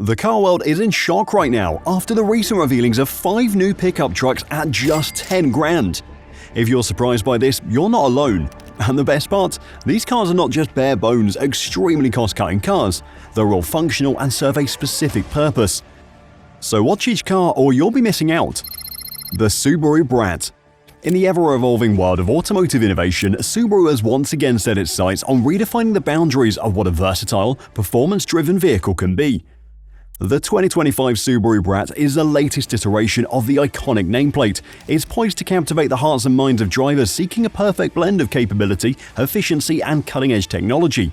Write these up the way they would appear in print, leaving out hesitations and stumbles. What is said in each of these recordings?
The car world is in shock right now after the recent revealings of 5 new pickup trucks at just 10 grand. If you're surprised by this, you're not alone. And the best part? These cars are not just bare bones, extremely cost-cutting cars. They're all functional and serve a specific purpose. So watch each car or you'll be missing out. The Subaru Brat. In the ever-evolving world of automotive innovation, Subaru has once again set its sights on redefining the boundaries of what a versatile, performance-driven vehicle can be. The 2025 Subaru Brat is the latest iteration of the iconic nameplate. It's poised to captivate the hearts and minds of drivers seeking a perfect blend of capability, efficiency, and cutting-edge technology.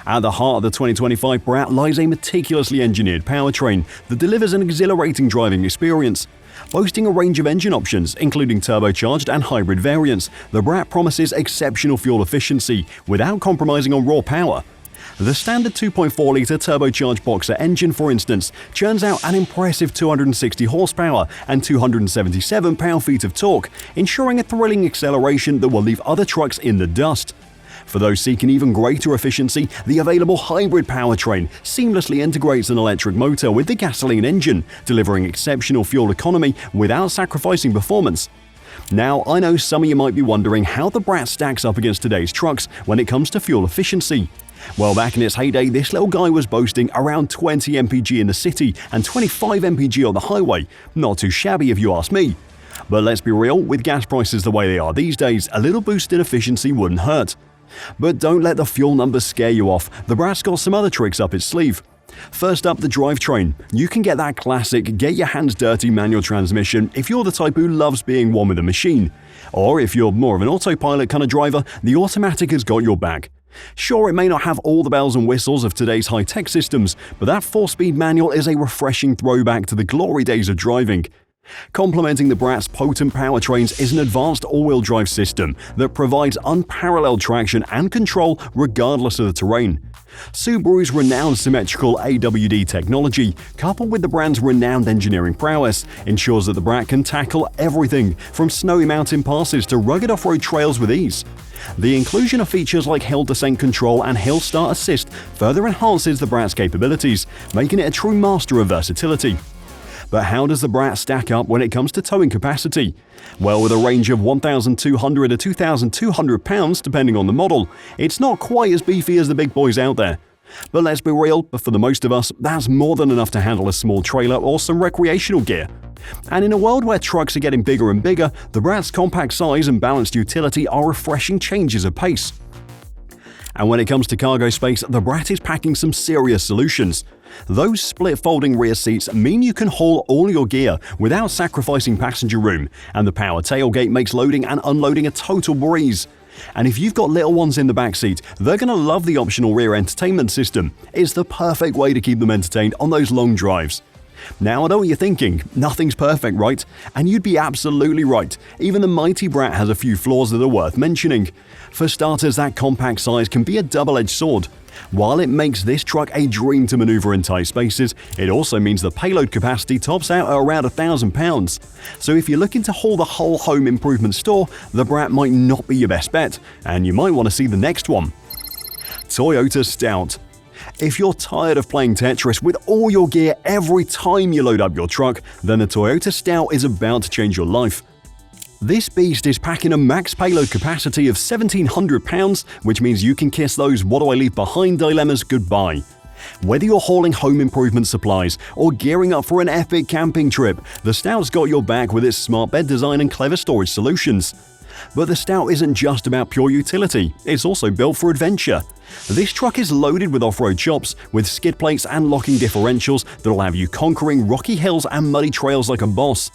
At the heart of the 2025 Brat lies a meticulously engineered powertrain that delivers an exhilarating driving experience. Boasting a range of engine options, including turbocharged and hybrid variants, the Brat promises exceptional fuel efficiency without compromising on raw power. The standard 2.4-litre turbocharged boxer engine, for instance, churns out an impressive 260 horsepower and 277 pound-feet of torque, ensuring a thrilling acceleration that will leave other trucks in the dust. For those seeking even greater efficiency, the available hybrid powertrain seamlessly integrates an electric motor with the gasoline engine, delivering exceptional fuel economy without sacrificing performance. Now, I know some of you might be wondering how the Brat stacks up against today's trucks when it comes to fuel efficiency. Well, back in its heyday, this little guy was boasting around 20 mpg in the city and 25 mpg on the highway. Not too shabby if you ask me. But let's be real, with gas prices the way they are these days, a little boost in efficiency wouldn't hurt. But don't let the fuel numbers scare you off. The Brat's got some other tricks up its sleeve. First up, the drivetrain. You can get that classic get-your-hands-dirty manual transmission if you're the type who loves being one with a machine. Or if you're more of an autopilot kind of driver, the automatic has got your back. Sure, it may not have all the bells and whistles of today's high-tech systems, but that 4-speed manual is a refreshing throwback to the glory days of driving. Complementing the Brat's potent powertrains is an advanced all-wheel drive system that provides unparalleled traction and control regardless of the terrain. Subaru's renowned symmetrical AWD technology, coupled with the brand's renowned engineering prowess, ensures that the Brat can tackle everything from snowy mountain passes to rugged off-road trails with ease. The inclusion of features like hill descent control and hill start assist further enhances the Brat's capabilities, making it a true master of versatility. But how does the Brat stack up when it comes to towing capacity? Well, with a range of 1,200 to 2,200 pounds depending on the model, it's not quite as beefy as the big boys out there. But let's be real, for the most of us, that's more than enough to handle a small trailer or some recreational gear. And in a world where trucks are getting bigger and bigger, the Brat's compact size and balanced utility are refreshing changes of pace. And when it comes to cargo space, the Brat is packing some serious solutions. Those split-folding rear seats mean you can haul all your gear without sacrificing passenger room, and the power tailgate makes loading and unloading a total breeze. And if you've got little ones in the backseat, they're going to love the optional rear entertainment system. It's the perfect way to keep them entertained on those long drives. Now, I know what you're thinking, nothing's perfect, right? And you'd be absolutely right. Even the mighty Brat has a few flaws that are worth mentioning. For starters, that compact size can be a double-edged sword. While it makes this truck a dream to maneuver in tight spaces, it also means the payload capacity tops out at around 1,000 pounds. So if you're looking to haul the whole home improvement store, the Brat might not be your best bet, and you might want to see the next one. Toyota Stout. If you're tired of playing Tetris with all your gear every time you load up your truck, then the Toyota Stout is about to change your life. This beast is packing a max payload capacity of 1,700 pounds, which means you can kiss those "what do I leave behind" dilemmas goodbye. Whether you're hauling home improvement supplies or gearing up for an epic camping trip, the Stout's got your back with its smart bed design and clever storage solutions. But the Stout isn't just about pure utility, it's also built for adventure. This truck is loaded with off-road chops, with skid plates and locking differentials that'll have you conquering rocky hills and muddy trails like a boss.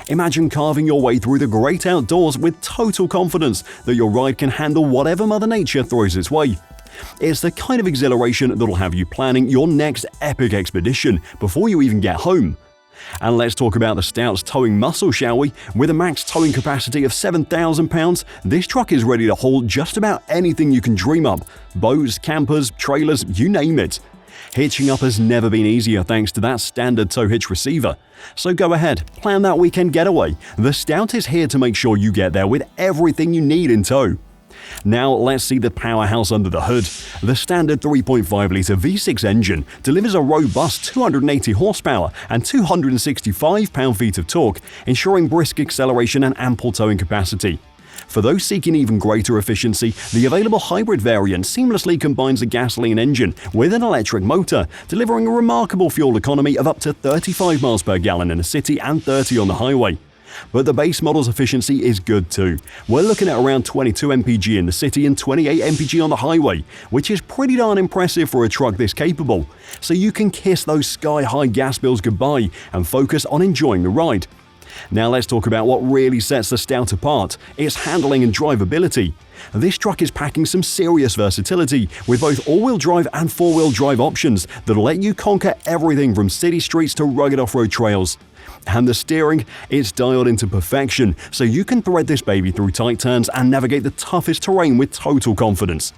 Imagine carving your way through the great outdoors with total confidence that your ride can handle whatever Mother Nature throws its way. It's the kind of exhilaration that'll have you planning your next epic expedition before you even get home. And let's talk about the Stout's towing muscle, shall we? With a max towing capacity of 7,000 pounds, this truck is ready to haul just about anything you can dream up. Boats, campers, trailers, you name it. Hitching up has never been easier thanks to that standard tow hitch receiver. So go ahead, plan that weekend getaway. The Stout is here to make sure you get there with everything you need in tow. Now let's see the powerhouse under the hood. The standard 3.5-litre V6 engine delivers a robust 280 horsepower and 265 pound-feet of torque, ensuring brisk acceleration and ample towing capacity. For those seeking even greater efficiency, the available hybrid variant seamlessly combines a gasoline engine with an electric motor, delivering a remarkable fuel economy of up to 35 miles per gallon in a city and 30 on the highway. But the base model's efficiency is good too. We're looking at around 22 mpg in the city and 28 mpg on the highway, which is pretty darn impressive for a truck this capable. So you can kiss those sky-high gas bills goodbye and focus on enjoying the ride. Now let's talk about what really sets the Stout apart, its handling and drivability. This truck is packing some serious versatility, with both all-wheel drive and four-wheel drive options that'll let you conquer everything from city streets to rugged off-road trails. And the steering, it's dialed into perfection, so you can thread this baby through tight turns and navigate the toughest terrain with total confidence.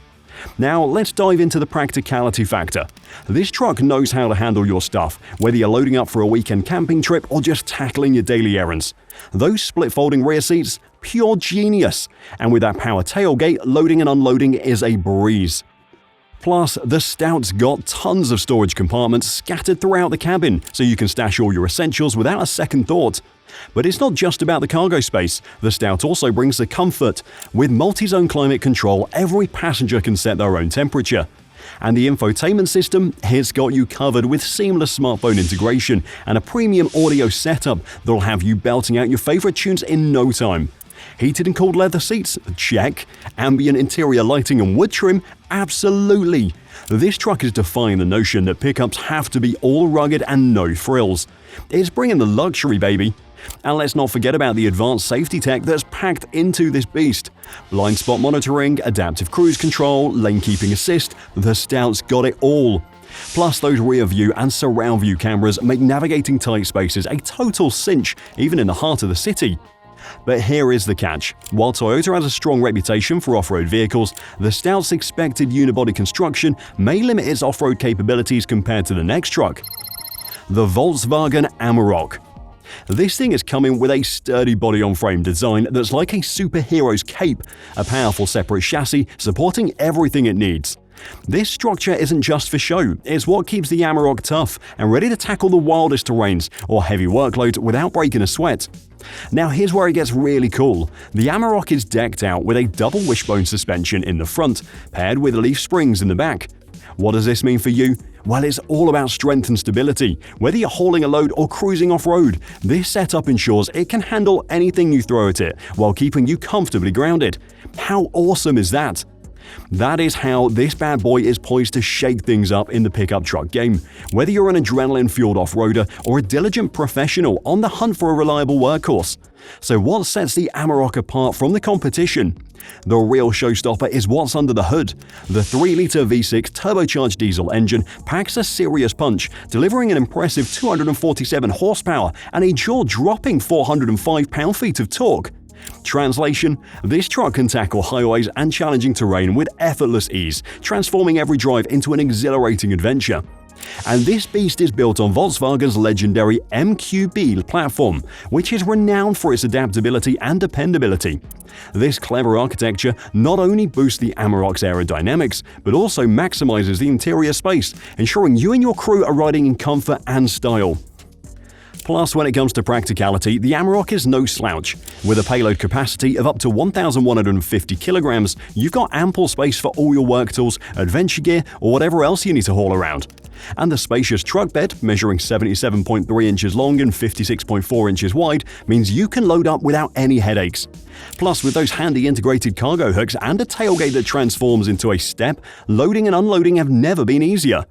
Now let's dive into the practicality factor. This truck knows how to handle your stuff, whether you're loading up for a weekend camping trip or just tackling your daily errands. Those split-folding rear seats, pure genius. And with that power tailgate, loading and unloading is a breeze. Plus, the Stout's got tons of storage compartments scattered throughout the cabin, so you can stash all your essentials without a second thought. But it's not just about the cargo space. The Stout also brings the comfort. With multi-zone climate control, every passenger can set their own temperature. And the infotainment system, it's got you covered with seamless smartphone integration and a premium audio setup that'll have you belting out your favorite tunes in no time. Heated and cooled leather seats? Check. Ambient interior lighting and wood trim? Absolutely. This truck is defying the notion that pickups have to be all rugged and no frills. It's bringing the luxury, baby. And let's not forget about the advanced safety tech that's packed into this beast. Blind spot monitoring, adaptive cruise control, lane keeping assist, the Stout's got it all. Plus, those rear view and surround view cameras make navigating tight spaces a total cinch, even in the heart of the city. But here is the catch. While Toyota has a strong reputation for off-road vehicles, the Stout's expected unibody construction may limit its off-road capabilities compared to the next truck, the Volkswagen Amarok. This thing is coming with a sturdy body-on-frame design that's like a superhero's cape, a powerful separate chassis supporting everything it needs. This structure isn't just for show, it's what keeps the Amarok tough and ready to tackle the wildest terrains or heavy workloads without breaking a sweat. Now here's where it gets really cool. The Amarok is decked out with a double wishbone suspension in the front, paired with leaf springs in the back. What does this mean for you? Well, it's all about strength and stability. Whether you're hauling a load or cruising off-road, this setup ensures it can handle anything you throw at it while keeping you comfortably grounded. How awesome is that? That is how this bad boy is poised to shake things up in the pickup truck game. Whether you're an adrenaline-fueled off-roader or a diligent professional on the hunt for a reliable workhorse. So what sets the Amarok apart from the competition? The real showstopper is what's under the hood. The 3-litre V6 turbocharged diesel engine packs a serious punch, delivering an impressive 247 horsepower and a jaw-dropping 405 pound-feet of torque. Translation: this truck can tackle highways and challenging terrain with effortless ease, transforming every drive into an exhilarating adventure. And this beast is built on Volkswagen's legendary MQB platform, which is renowned for its adaptability and dependability. This clever architecture not only boosts the Amarok's aerodynamics, but also maximizes the interior space, ensuring you and your crew are riding in comfort and style. Plus, when it comes to practicality, the Amarok is no slouch. With a payload capacity of up to 1,150 kilograms, you've got ample space for all your work tools, adventure gear, or whatever else you need to haul around. And the spacious truck bed, measuring 77.3 inches long and 56.4 inches wide, means you can load up without any headaches. Plus, with those handy integrated cargo hooks and a tailgate that transforms into a step, loading and unloading have never been easier.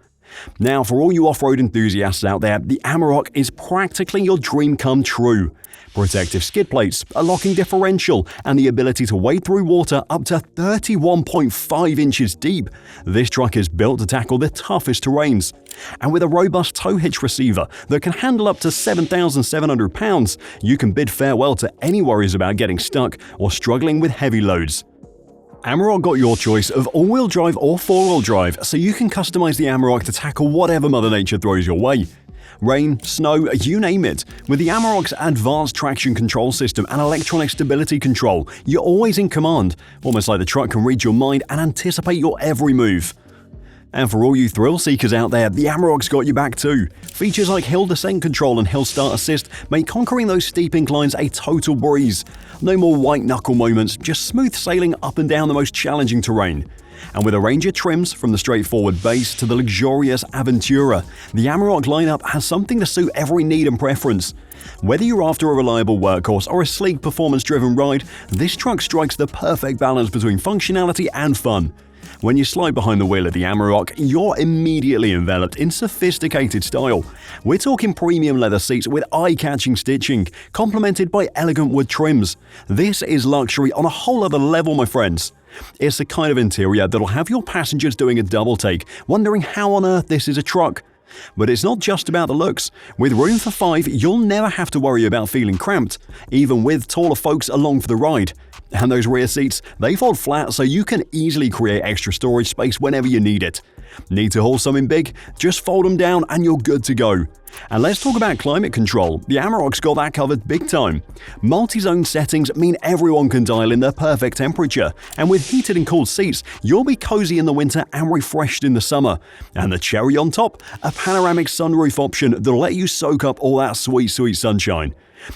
Now, for all you off-road enthusiasts out there, the Amarok is practically your dream come true. Protective skid plates, a locking differential, and the ability to wade through water up to 31.5 inches deep. This truck is built to tackle the toughest terrains. And with a robust tow hitch receiver that can handle up to 7,700 pounds, you can bid farewell to any worries about getting stuck or struggling with heavy loads. Amarok got your choice of all-wheel drive or four-wheel drive, so you can customize the Amarok to tackle whatever Mother Nature throws your way. rain, snow, you name it. With the Amarok's advanced traction control system and electronic stability control, you're always in command, almost like the truck can read your mind and anticipate your every move. And for all you thrill seekers out there, the Amarok's got you back too. Features like hill descent control and hill start assist make conquering those steep inclines a total breeze. No more white knuckle moments, just smooth sailing up and down the most challenging terrain. And with a range of trims from the straightforward base to the luxurious Aventura, the Amarok lineup has something to suit every need and preference. Whether you're after a reliable workhorse or a sleek performance-driven ride, this truck strikes the perfect balance between functionality and fun. When you slide behind the wheel of the Amarok, you're immediately enveloped in sophisticated style. We're talking premium leather seats with eye-catching stitching, complemented by elegant wood trims. This is luxury on a whole other level, my friends. It's the kind of interior that'll have your passengers doing a double take, wondering how on earth this is a truck. But it's not just about the looks. With room for 5, you'll never have to worry about feeling cramped, even with taller folks along for the ride. And those rear seats, they fold flat so you can easily create extra storage space whenever you need it. Need to haul something big? Just fold them down and you're good to go. And let's talk about climate control. The Amarok's got that covered big time. Multi-zone settings mean everyone can dial in their perfect temperature, and with heated and cooled seats, you'll be cozy in the winter and refreshed in the summer. And the cherry on top? A panoramic sunroof option that'll let you soak up all that sweet, sweet sunshine.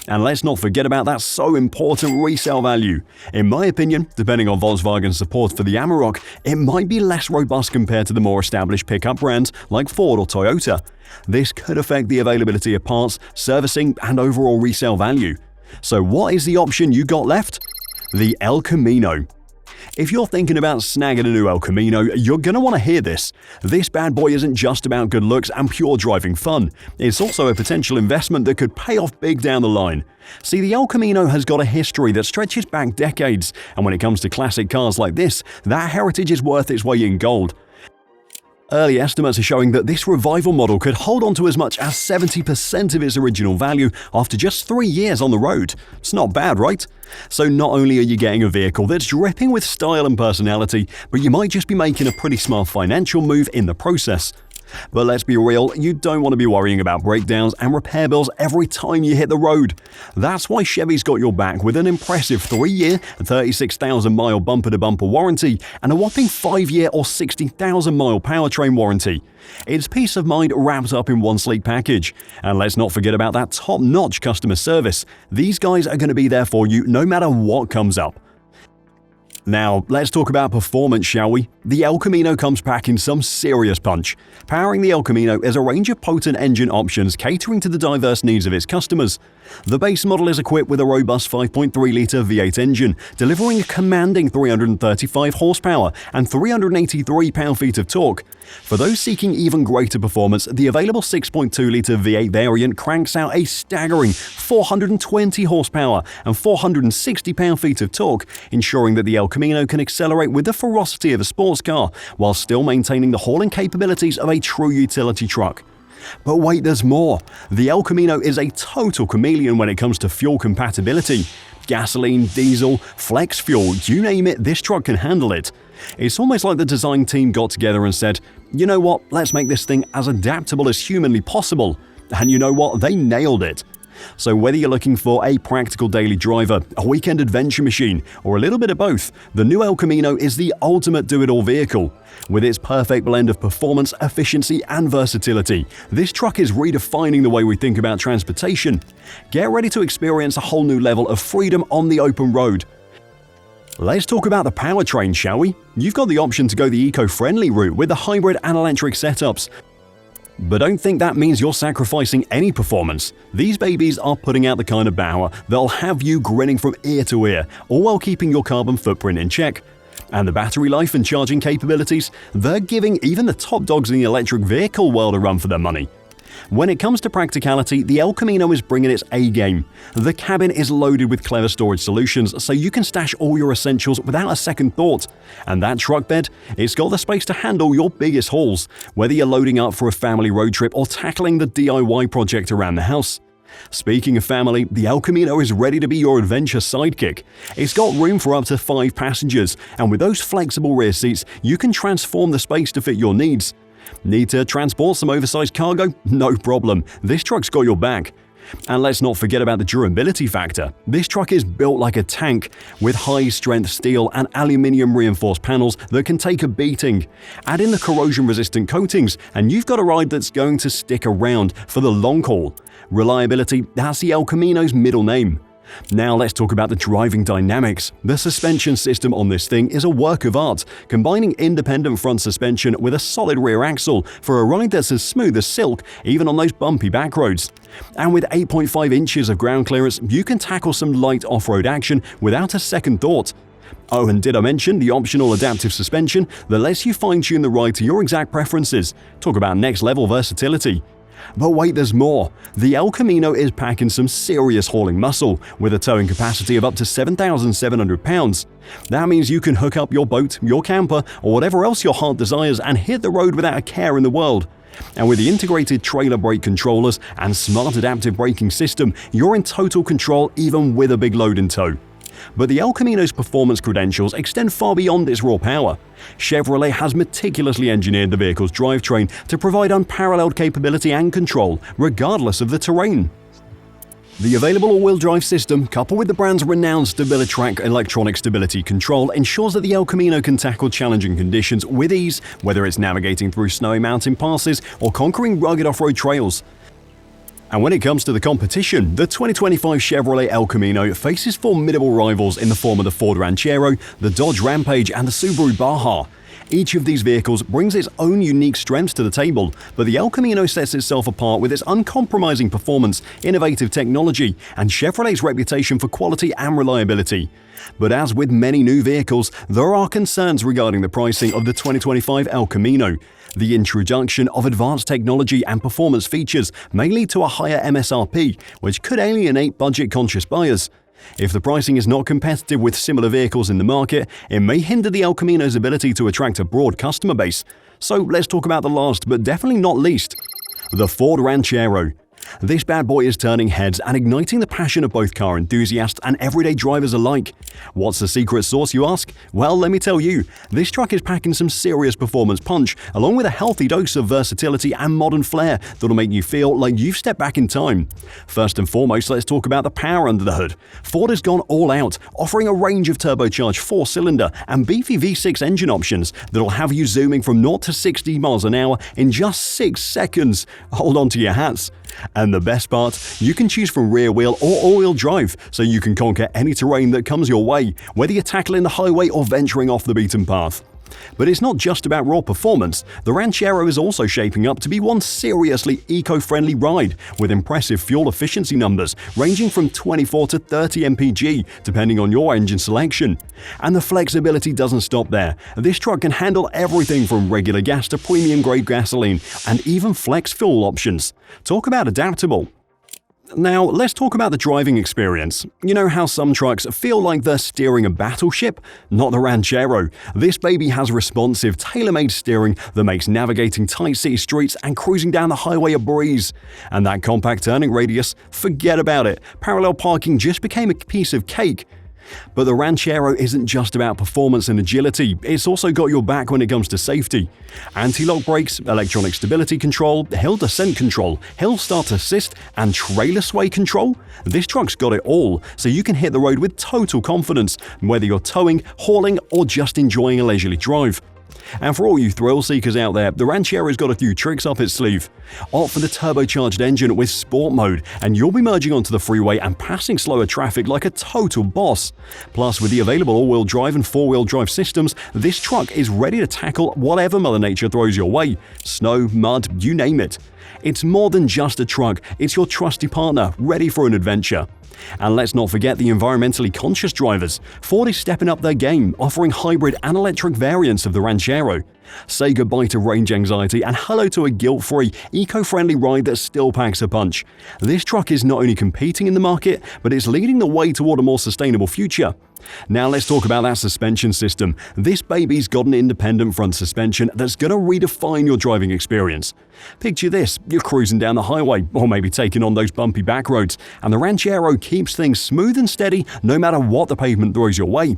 And let's not forget about that so important resale value. In my opinion, depending on Volkswagen's support for the Amarok, it might be less robust compared to the more established pickup brands like Ford or Toyota. This could affect the availability of parts, servicing, and overall resale value. So what is the option you got left? The El Camino. If you're thinking about snagging a new El Camino, you're going to want to hear this. This bad boy isn't just about good looks and pure driving fun. It's also a potential investment that could pay off big down the line. See, the El Camino has got a history that stretches back decades, and when it comes to classic cars like this, that heritage is worth its weight in gold. Early estimates are showing that this revival model could hold on to as much as 70% of its original value after just 3 years on the road. It's not bad, right? So not only are you getting a vehicle that's dripping with style and personality, but you might just be making a pretty smart financial move in the process. But let's be real, you don't want to be worrying about breakdowns and repair bills every time you hit the road. That's why Chevy's got your back with an impressive 3-year, 36,000-mile bumper-to-bumper warranty and a whopping 5-year or 60,000-mile powertrain warranty. It's peace of mind wrapped up in one sleek package. And let's not forget about that top-notch customer service. These guys are going to be there for you no matter what comes up. Now, let's talk about performance, shall we? The El Camino comes packing some serious punch. Powering the El Camino is a range of potent engine options catering to the diverse needs of its customers. The base model is equipped with a robust 5.3-litre V8 engine, delivering a commanding 335 horsepower and 383 pound-feet of torque. For those seeking even greater performance, the available 6.2-litre V8 variant cranks out a staggering 420 horsepower and 460 pound-feet of torque, ensuring that the El Camino can accelerate with the ferocity of a sports car while still maintaining the hauling capabilities of a true utility truck. But wait, there's more. The El Camino is a total chameleon when it comes to fuel compatibility. Gasoline, diesel, flex fuel, you name it, this truck can handle it. It's almost like the design team got together and said, you know what, let's make this thing as adaptable as humanly possible. And you know what, they nailed it. So whether you're looking for a practical daily driver, a weekend adventure machine, or a little bit of both, the new El Camino is the ultimate do-it-all vehicle. With its perfect blend of performance, efficiency, and versatility, this truck is redefining the way we think about transportation. Get ready to experience a whole new level of freedom on the open road. Let's talk about the powertrain, shall we? You've got the option to go the eco-friendly route with the hybrid and electric setups. But don't think that means you're sacrificing any performance. These babies are putting out the kind of power that'll have you grinning from ear to ear, all while keeping your carbon footprint in check. And the battery life and charging capabilities, they're giving even the top dogs in the electric vehicle world a run for their money. When it comes to practicality, the El Camino is bringing its A-game. The cabin is loaded with clever storage solutions so you can stash all your essentials without a second thought. And that truck bed, it's got the space to handle your biggest hauls, whether you're loading up for a family road trip or tackling the DIY project around the house. Speaking of family, the El Camino is ready to be your adventure sidekick. It's got room for up to 5 passengers, and with those flexible rear seats, you can transform the space to fit your needs. Need to transport some oversized cargo? No problem, this truck's got your back. And let's not forget about the durability factor. This truck is built like a tank, with high-strength steel and aluminium-reinforced panels that can take a beating. Add in the corrosion-resistant coatings, and you've got a ride that's going to stick around for the long haul. Reliability, that's the El Camino's middle name. Now let's talk about the driving dynamics. The suspension system on this thing is a work of art, combining independent front suspension with a solid rear axle for a ride that's as smooth as silk, even on those bumpy back roads. And with 8.5 inches of ground clearance, you can tackle some light off-road action without a second thought. Oh, and did I mention the optional adaptive suspension that lets you fine-tune the ride to your exact preferences? Talk about next-level versatility. But wait, there's more. The El Camino is packing some serious hauling muscle, with a towing capacity of up to 7,700 pounds. That means you can hook up your boat, your camper, or whatever else your heart desires and hit the road without a care in the world. And with the integrated trailer brake controllers and smart adaptive braking system, you're in total control even with a big load in tow. But the El Camino's performance credentials extend far beyond its raw power. Chevrolet has meticulously engineered the vehicle's drivetrain to provide unparalleled capability and control, regardless of the terrain. The available all-wheel drive system, coupled with the brand's renowned StabiliTrak electronic stability control, ensures that the El Camino can tackle challenging conditions with ease, whether it's navigating through snowy mountain passes or conquering rugged off-road trails. And when it comes to the competition, the 2025 Chevrolet El Camino faces formidable rivals in the form of the Ford Ranchero, the Dodge Rampage, and the Subaru Baja. Each of these vehicles brings its own unique strengths to the table, but the El Camino sets itself apart with its uncompromising performance, innovative technology, and Chevrolet's reputation for quality and reliability. But as with many new vehicles, there are concerns regarding the pricing of the 2025 El Camino. The introduction of advanced technology and performance features may lead to a higher MSRP, which could alienate budget-conscious buyers. If the pricing is not competitive with similar vehicles in the market, it may hinder the El Camino's ability to attract a broad customer base. So let's talk about the last, but definitely not least, the Ford Ranchero. This bad boy is turning heads and igniting the passion of both car enthusiasts and everyday drivers alike. What's the secret sauce, you ask? Well, let me tell you. This truck is packing some serious performance punch, along with a healthy dose of versatility and modern flair that'll make you feel like you've stepped back in time. First and foremost, let's talk about the power under the hood. Ford has gone all out, offering a range of turbocharged 4-cylinder and beefy V6 engine options that'll have you zooming from 0 to 60 miles an hour in just 6 seconds. Hold on to your hats. And the best part, you can choose from rear wheel or all-wheel drive, so you can conquer any terrain that comes your way, whether you're tackling the highway or venturing off the beaten path. But it's not just about raw performance. The Ranchero is also shaping up to be one seriously eco-friendly ride, with impressive fuel efficiency numbers ranging from 24 to 30 mpg, depending on your engine selection. And the flexibility doesn't stop there. This truck can handle everything from regular gas to premium-grade gasoline, and even flex fuel options. Talk about adaptable. Now, let's talk about the driving experience. You know how some trucks feel like they're steering a battleship? Not the Ranchero. This baby has responsive, tailor-made steering that makes navigating tight city streets and cruising down the highway a breeze. And that compact turning radius? Forget about it. Parallel parking just became a piece of cake. But the Ranchero isn't just about performance and agility, it's also got your back when it comes to safety. Anti-lock brakes, electronic stability control, hill descent control, hill start assist, and trailer sway control? This truck's got it all, so you can hit the road with total confidence, whether you're towing, hauling, or just enjoying a leisurely drive. And for all you thrill-seekers out there, the Ranchero's got a few tricks up its sleeve. Opt for the turbocharged engine with Sport Mode, and you'll be merging onto the freeway and passing slower traffic like a total boss. Plus, with the available all-wheel drive and four-wheel drive systems, this truck is ready to tackle whatever Mother Nature throws your way. Snow, mud, you name it. It's more than just a truck, it's your trusty partner, ready for an adventure. And let's not forget the environmentally conscious drivers. Ford is stepping up their game, offering hybrid and electric variants of the Ranchero. Say goodbye to range anxiety and hello to a guilt-free, eco-friendly ride that still packs a punch. This truck is not only competing in the market, but it's leading the way toward a more sustainable future. Now let's talk about that suspension system. This baby's got an independent front suspension that's going to redefine your driving experience. Picture this, you're cruising down the highway, or maybe taking on those bumpy back roads, and the Ranchero keeps things smooth and steady no matter what the pavement throws your way.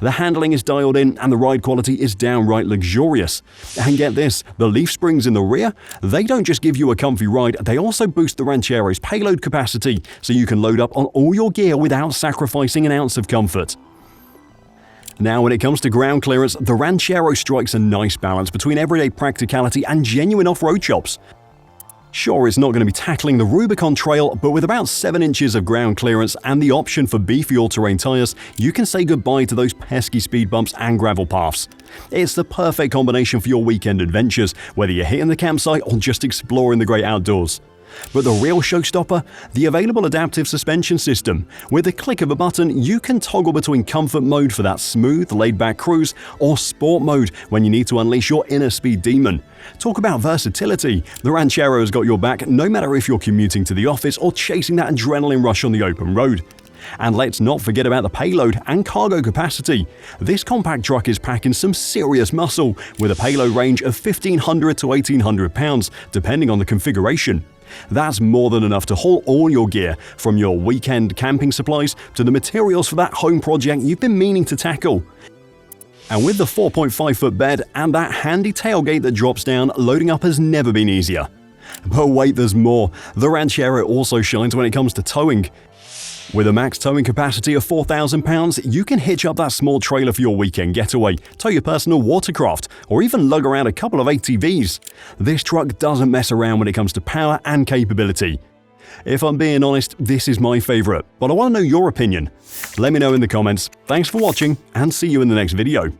The handling is dialed in and the ride quality is downright luxurious. And get this, the leaf springs in the rear, they don't just give you a comfy ride, they also boost the Ranchero's payload capacity so you can load up on all your gear without sacrificing an ounce of comfort. Now, when it comes to ground clearance, the Ranchero strikes a nice balance between everyday practicality and genuine off-road chops. Sure, it's not going to be tackling the Rubicon Trail, but with about 7 inches of ground clearance and the option for beefy all-terrain tires, you can say goodbye to those pesky speed bumps and gravel paths. It's the perfect combination for your weekend adventures, whether you're hitting the campsite or just exploring the great outdoors. But the real showstopper? The available adaptive suspension system. With the click of a button, you can toggle between comfort mode for that smooth, laid-back cruise, or sport mode when you need to unleash your inner speed demon. Talk about versatility. The Ranchero has got your back no matter if you're commuting to the office or chasing that adrenaline rush on the open road. And let's not forget about the payload and cargo capacity. This compact truck is packing some serious muscle, with a payload range of 1,500 to 1,800 pounds, depending on the configuration. That's more than enough to haul all your gear, from your weekend camping supplies to the materials for that home project you've been meaning to tackle. And with the 4.5-foot bed and that handy tailgate that drops down, loading up has never been easier. But wait, there's more. The Ranchero also shines when it comes to towing. With a max towing capacity of 4,000 pounds, you can hitch up that small trailer for your weekend getaway, tow your personal watercraft, or even lug around a couple of ATVs. This truck doesn't mess around when it comes to power and capability. If I'm being honest, this is my favourite, but I want to know your opinion. Let me know in the comments. Thanks for watching, and see you in the next video.